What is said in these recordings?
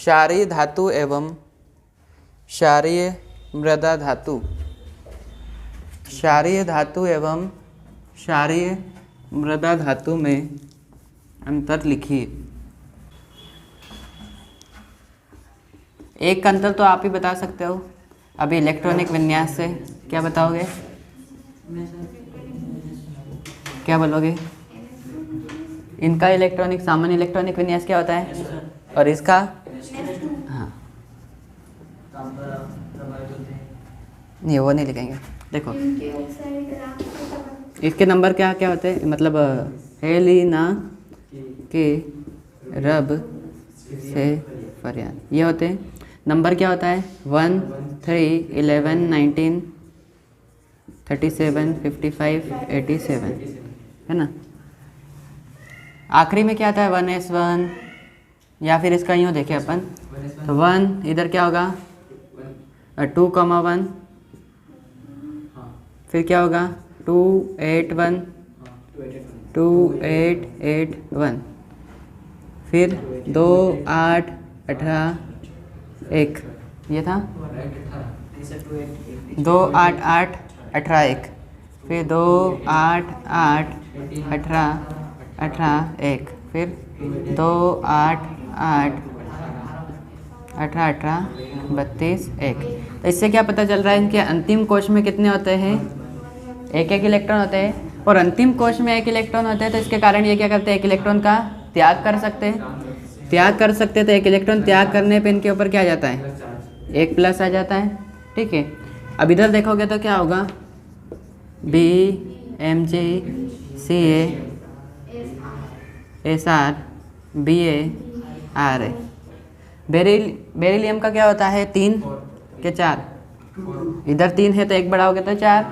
क्षारीय धातु एवं क्षारीय मृदा धातु, क्षारीय धातु एवं क्षारीय मृदा धातु में अंतर लिखिए। एक अंतर तो आप ही बता सकते हो अभी इलेक्ट्रॉनिक विन्यास से, क्या बताओगे, क्या बोलोगे? इनका इलेक्ट्रॉनिक, सामान्य इलेक्ट्रॉनिक विन्यास क्या होता है और इसका? हाँ, नहीं वो नहीं लिखेंगे। देखो इसके नंबर क्या क्या होते हैं, मतलब हेलिना के रब से फरियाद, ये होते हैं। नंबर क्या होता है? 1, 3, 11, 19, 37, 55, 87, है ना। आखिरी में क्या आता है? 1s1, या फिर इसका यूँ देखें अपन तो 1 इधर क्या होगा 2,1, फिर क्या होगा 2, 8, 1, 2, 8, 8, 1, फिर 2, 8, 18, 1, ये था 2, 8, 8, 18, 1, फिर 2, 8, 8, 18, 18, 1, फिर 2, 8, 8, 18, 18, 32, 1। तो इससे क्या पता चल रहा है इनके अंतिम कोश में कितने होते हैं? एक एक इलेक्ट्रॉन होते हैं, और अंतिम कोश में एक इलेक्ट्रॉन होते हैं। तो इसके कारण ये क्या करते हैं? एक इलेक्ट्रॉन का त्याग कर सकते हैं, त्याग कर सकते हैं। तो एक इलेक्ट्रॉन त्याग करने पे इनके ऊपर क्या आ जाता है? 1 प्लस आ जाता है, ठीक है। अब इधर देखोगे तो क्या होगा? Bmg, Ca, Sr, Ba, Ra। Beryllium का क्या होता है? 3 के 4, इधर 3 है तो 1 बढ़ाओगे तो 4।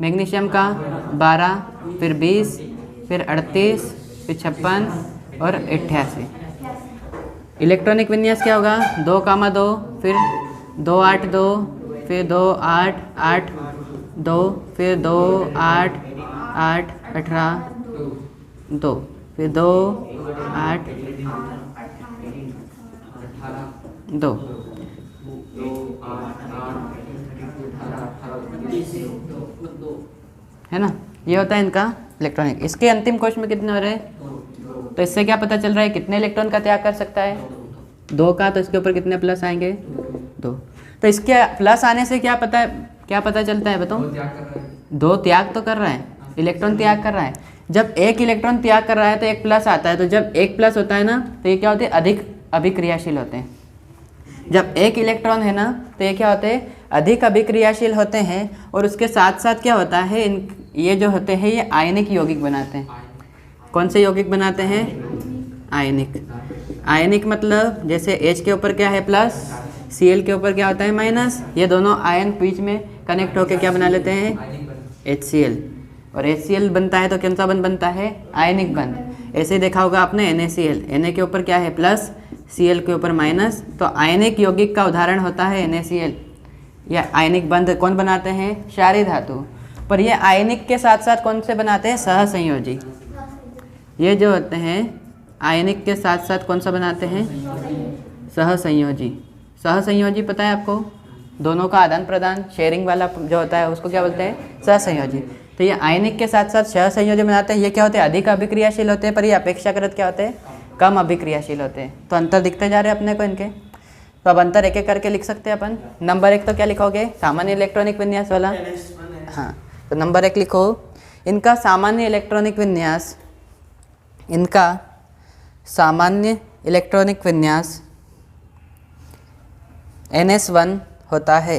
मैग्नीशियम का 12, फिर 20, फिर 38, फिर 56 और 88। इलेक्ट्रॉनिक विन्यास क्या होगा? 2,2, फिर 2, 8, 2, फिर 2, 8, 8, 2, फिर 2, 8, 8, 18, 2, फिर 2, 8, 2, है ना। ये होता है इनका इलेक्ट्रॉनिक। इसके अंतिम कोश में कितने हो रहे हैं? तो इससे क्या पता चल रहा है कितने इलेक्ट्रॉन का त्याग कर सकता है? 2 का। तो इसके ऊपर कितने प्लस आएंगे? 2। तो इसके प्लस आने से क्या पता चलता है बताओ? 2 त्याग तो कर रहा है, इलेक्ट्रॉन त्याग कर रहा है। जब एक इलेक्ट्रॉन त्याग कर रहा है तो 1 प्लस आता है। तो जब 1 प्लस होता है ना तो ये क्या होते हैं? अधिक अभिक्रियाशील होते हैं। जब एक इलेक्ट्रॉन है ना तो ये क्या होते हैं? अधिक अभिक्रियाशील होते हैं। और उसके साथ साथ क्या होता है? ये जो होते हैं ये आयनिक यौगिक बनाते हैं। कौन से यौगिक बनाते हैं? आयनिक। आयनिक मतलब जैसे H के ऊपर क्या है? प्लस, Cl के ऊपर क्या होता है? माइनस। ये दोनों आयन बीच में कनेक्ट होकर क्या बना लेते हैं? HCl। और HCl बनता है तो कौन सा बंध बनता है? आयनिक बंध। ऐसे देखा होगा आपने NaCl, Na के ऊपर क्या है? प्लस, Cl के ऊपर माइनस। तो आयनिक यौगिक का उदाहरण होता है NaCl। यह आयनिक बंध कौन बनाते हैं? क्षारीय धातु। पर ये आयनिक के साथ साथ कौन से बनाते हैं? सहसंयोजी। ये जो होते हैं आयनिक के साथ साथ कौन सा बनाते हैं? सहसंयोजी। सहसंयोजी पता है आपको? दोनों का आदान प्रदान, शेयरिंग वाला जो होता है उसको क्या बोलते हैं? सहसंयोजी। तो ये आयनिक के साथ साथ सहसंयोजी बनाते हैं। ये क्या होते हैं? अधिक अभिक्रियाशील होते हैं, पर ये अपेक्षाकृत क्या होते हैं? कम अभिक्रियाशील होते हैं। तो अंतर दिखते जा रहे हैं अपने को इनके। तो अब अंतर एक एक करके लिख सकते हैं अपन। नंबर 1 तो क्या लिखोगे? सामान्य इलेक्ट्रॉनिक विन्यास वाला। हाँ, तो नंबर 1 लिखो, इनका सामान्य इलेक्ट्रॉनिक विन्यास, इनका सामान्य इलेक्ट्रॉनिक विन्यास NS1 होता है।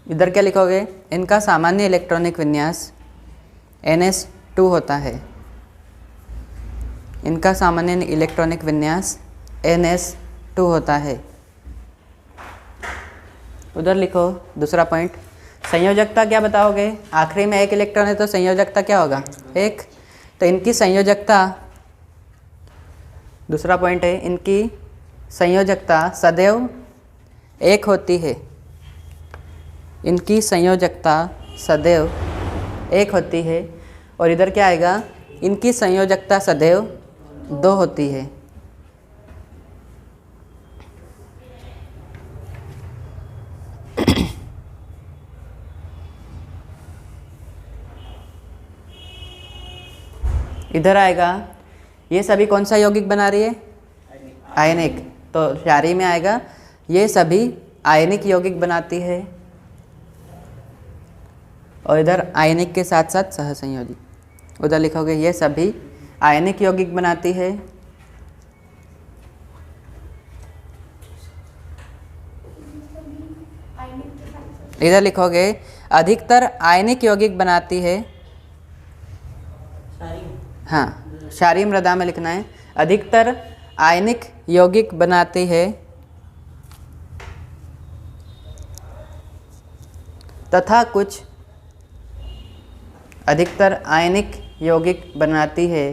इधर क्या लिखोगे? इनका सामान्य इलेक्ट्रॉनिक विन्यास NS2 होता है। इनका सामान्य इलेक्ट्रॉनिक विन्यास NS2 होता है। उधर लिखो दूसरा पॉइंट, संयोजकता क्या बताओगे? आखिरी में 1 इलेक्ट्रॉन है तो संयोजकता क्या होगा? 1। तो इनकी संयोजकता, दूसरा पॉइंट है, इनकी संयोजकता सदैव 1 होती है। इनकी संयोजकता सदैव 1 होती है। और इधर क्या आएगा, इनकी संयोजकता सदैव 2 होती है। इधर आएगा, ये सभी कौन सा यौगिक बना रही है, आयनिक, तो क्षारीय में आएगा ये सभी आयनिक यौगिक बनाती है, और इधर आयनिक के साथ साथ सहसंयोजी, उधर लिखोगे ये सभी आयनिक यौगिक बनाती है, इधर लिखोगे अधिकतर आयनिक यौगिक बनाती है, हाँ क्षारीय मृदा में लिखना है, अधिकतर आयनिक यौगिक बनाती है तथा कुछ अधिकतर आयनिक यौगिक बनाती है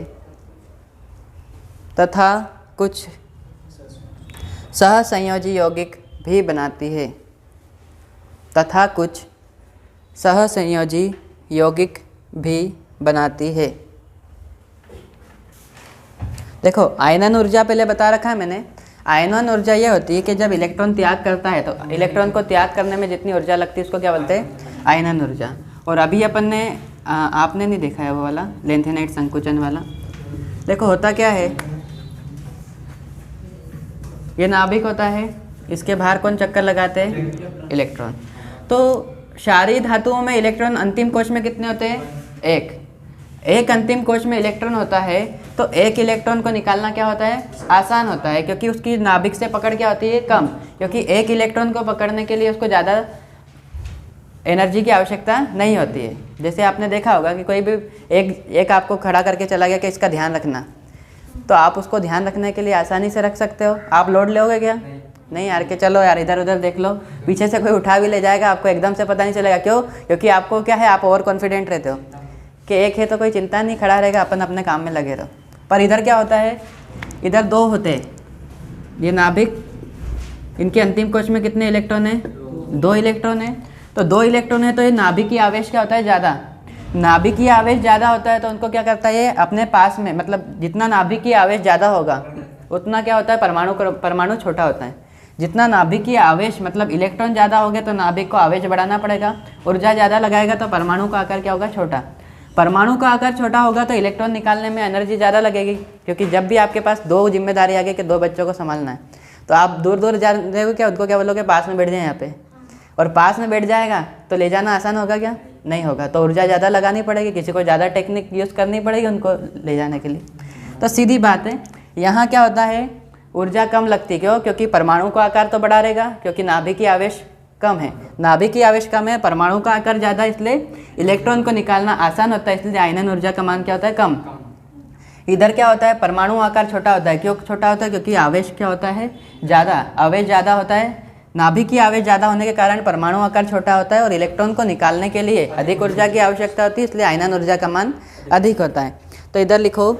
तथा कुछ सहसंयोजी यौगिक भी बनाती है, तथा कुछ सहसंयोजी यौगिक भी बनाती है। देखो आयनन ऊर्जा पहले बता रखा है मैंने। आयनन ऊर्जा यह होती है कि जब इलेक्ट्रॉन त्याग करता है तो इलेक्ट्रॉन को त्याग करने में जितनी ऊर्जा लगती है उसको क्या बोलते हैं, आयनन ऊर्जा। और अभी अपन ने आपने नहीं देखा है वो वाला लेंथेनाइट संकुचन वाला। देखो होता क्या है, ये नाभिक होता है, इसके बाहर कौन चक्कर लगाते हैं, इलेक्ट्रॉन। तो क्षारीय धातुओं में इलेक्ट्रॉन अंतिम कोश में कितने होते हैं, एक अंतिम कोश में इलेक्ट्रॉन होता है, तो एक इलेक्ट्रॉन को निकालना क्या होता है, आसान होता है, क्योंकि उसकी नाभिक से पकड़ क्या होती है, कम। क्योंकि एक इलेक्ट्रॉन को पकड़ने के लिए उसको ज़्यादा एनर्जी की आवश्यकता नहीं होती है। जैसे आपने देखा होगा कि कोई भी एक आपको खड़ा करके चला गया कि इसका ध्यान रखना, तो आप उसको ध्यान रखने के लिए आसानी से रख सकते हो। आप लोड लोगे क्या, नहीं यार कि चलो यार इधर उधर देख लो, पीछे से कोई उठा भी ले जाएगा, आपको एकदम से पता नहीं चलेगा। क्यों, क्योंकि आपको क्या है, आप ओवर कॉन्फिडेंट रहते हो कि एक है तो कोई चिंता नहीं, खड़ा रहेगा, अपन अपने काम में लगे रहो। पर इधर क्या होता है, इधर 2 होते हैं, ये नाभिक, इनके अंतिम कोश में कितने इलेक्ट्रॉन है, 2 इलेक्ट्रॉन है। तो 2 इलेक्ट्रॉन है तो ये नाभिकीय आवेश क्या होता है, ज़्यादा। नाभिकीय आवेश ज़्यादा होता है तो उनको क्या करता है, ये अपने पास में, मतलब जितना नाभिकीय आवेश ज़्यादा होगा उतना क्या होता है, परमाणु छोटा होता है। जितना नाभिकीय आवेश मतलब इलेक्ट्रॉन ज़्यादा हो गया तो नाभिक को आवेश बढ़ाना पड़ेगा, ऊर्जा ज़्यादा लगाएगा तो परमाणु का आकार क्या होगा, छोटा। परमाणु का आकार छोटा होगा तो इलेक्ट्रॉन निकालने में एनर्जी ज़्यादा लगेगी, क्योंकि जब भी आपके पास 2 जिम्मेदारी आ गई कि 2 बच्चों को संभालना है, तो आप दूर दूर जा रहे हो क्या, उनको क्या बोलोगे, पास में बैठ जाए यहाँ पे, और पास में बैठ जाएगा तो ले जाना आसान होगा क्या, नहीं होगा। तो ऊर्जा ज़्यादा लगानी पड़ेगी, किसी को ज़्यादा टेक्निक यूज़ करनी पड़ेगी उनको ले जाने के लिए। तो सीधी बात है, यहाँ क्या होता है, ऊर्जा कम लगती, क्यों, क्योंकि परमाणु का आकार तो बढ़ा रहेगा, क्योंकि नाभिकीय आवेश कम है, नाभिकीय आवेश कम है, परमाणु का आकार ज़्यादा, इसलिए इलेक्ट्रॉन को निकालना आसान होता है, इसलिए आयनन ऊर्जा का मान क्या होता है, कम। इधर क्या होता है, परमाणु आकार छोटा होता है। क्यों छोटा होता है, क्योंकि आवेश क्या होता है, ज़्यादा, आवेश ज़्यादा होता है। नाभिकीय आवेश ज़्यादा होने के कारण परमाणु आकार छोटा होता है और इलेक्ट्रॉन को निकालने के लिए अधिक ऊर्जा की आवश्यकता होती है, इसलिए आयनन ऊर्जा का मान अधिक होता है। तो इधर लिखो,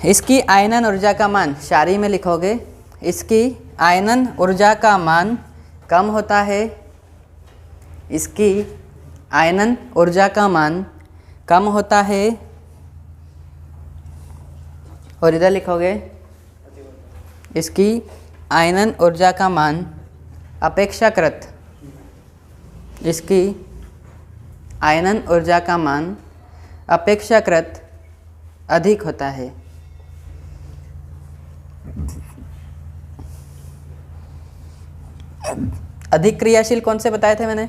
इसकी आयनन ऊर्जा का मान, क्षारीय में लिखोगे, इसकी आयनन ऊर्जा का मान कम होता है, इसकी आयनन ऊर्जा का मान कम होता है। और इधर लिखोगे, इसकी आयनन ऊर्जा का मान अपेक्षाकृत, इसकी आयनन ऊर्जा का मान अपेक्षाकृत अधिक होता है। अधिक क्रियाशील कौन से बताए थे मैंने,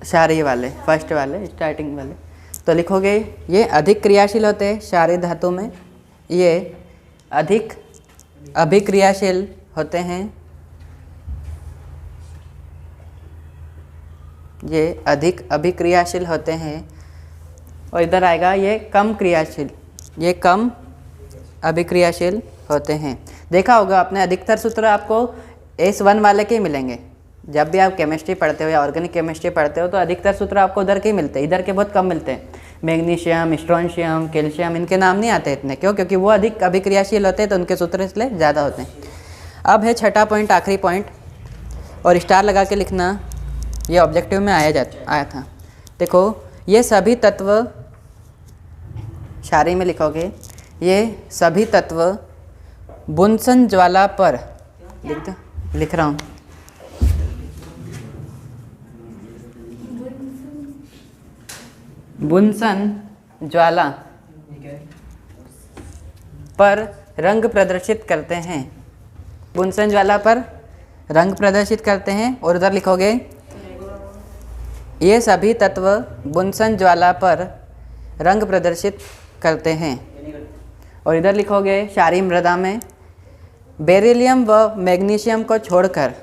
क्षारीय वाले, फर्स्ट वाले, स्टार्टिंग वाले। तो लिखोगे ये अधिक क्रियाशील होते हैं क्षारीय धातु में, ये अधिक अभिक्रियाशील होते हैं, ये अधिक अभिक्रियाशील होते हैं। और इधर आएगा ये कम क्रियाशील, ये कम अभिक्रियाशील होते हैं। देखा होगा आपने, अधिकतर सूत्र आपको S1 वाले के ही मिलेंगे। जब भी आप केमिस्ट्री पढ़ते हो या ऑर्गेनिक केमिस्ट्री पढ़ते हो तो अधिकतर सूत्र आपको उधर के ही मिलते हैं, इधर के बहुत कम मिलते हैं। मैग्नीशियम, स्ट्रोंशियम, कैल्शियम, इनके नाम नहीं आते इतने। क्यों, क्योंकि वो अधिक अभिक्रियाशील होते हैं तो उनके सूत्र इसलिए ज़्यादा होते हैं। अब है छठा पॉइंट, आखिरी पॉइंट, और स्टार लगा के लिखना, ये ऑब्जेक्टिव में आया था। देखो ये सभी तत्व, शायरी में लिखोगे, ये सभी तत्व बुनसन ज्वाला पर, लिख रहा हूँ, बुनसन ज्वाला पर रंग प्रदर्शित करते हैं। बुनसन ज्वाला पर रंग प्रदर्शित करते हैं। और उधर लिखोगे ये सभी तत्व बुनसन ज्वाला पर रंग प्रदर्शित करते हैं। और इधर लिखोगे क्षारीय मृदा में बेरिलियम व मैग्नीशियम को छोड़कर,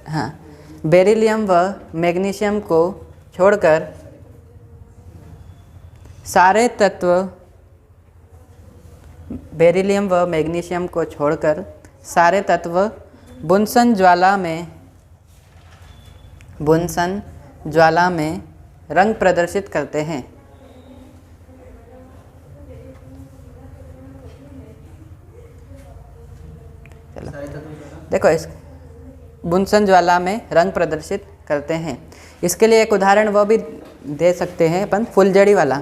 हाँ, बेरिलियम व मैग्नीशियम को छोड़कर सारे तत्व, बेरिलियम व मैग्नीशियम को छोड़कर सारे तत्व बुनसन ज्वाला में रंग प्रदर्शित करते हैं। चलो देखो, इस बुनसन ज्वाला में रंग प्रदर्शित करते हैं। इसके लिए एक उदाहरण वो भी दे सकते हैं अपन, फुलझड़ी वाला।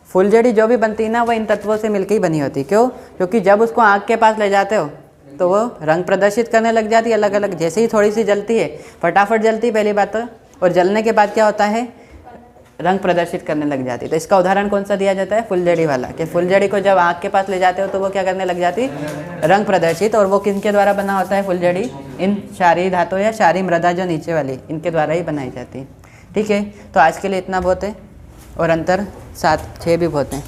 फुलझड़ी जो भी बनती है ना, वो इन तत्वों से मिलकर ही बनी होती है। क्यों? क्योंकि जब उसको आग के पास ले जाते हो तो वो रंग प्रदर्शित करने लग जाती है अलग अलग। जैसे ही थोड़ी सी जलती है, फटाफट जलती है पहली बात तो, और जलने के बाद क्या होता है, रंग प्रदर्शित करने लग जाती है। तो इसका उदाहरण कौन सा दिया जाता है? फुलझड़ी वाला, कि फुलझड़ी को जब आग के पास ले जाते हो तो वो क्या करने लग जाती है, रंग प्रदर्शित। और वो किनके द्वारा बना होता है फुलझड़ी? इन क्षारीय धातु या क्षारीय मृदा जो नीचे वाली, इनके द्वारा ही बनाई जाती है। ठीक है, तो आज के लिए इतना बहुत है, और अंतर 7-6 भी बहुत हैं।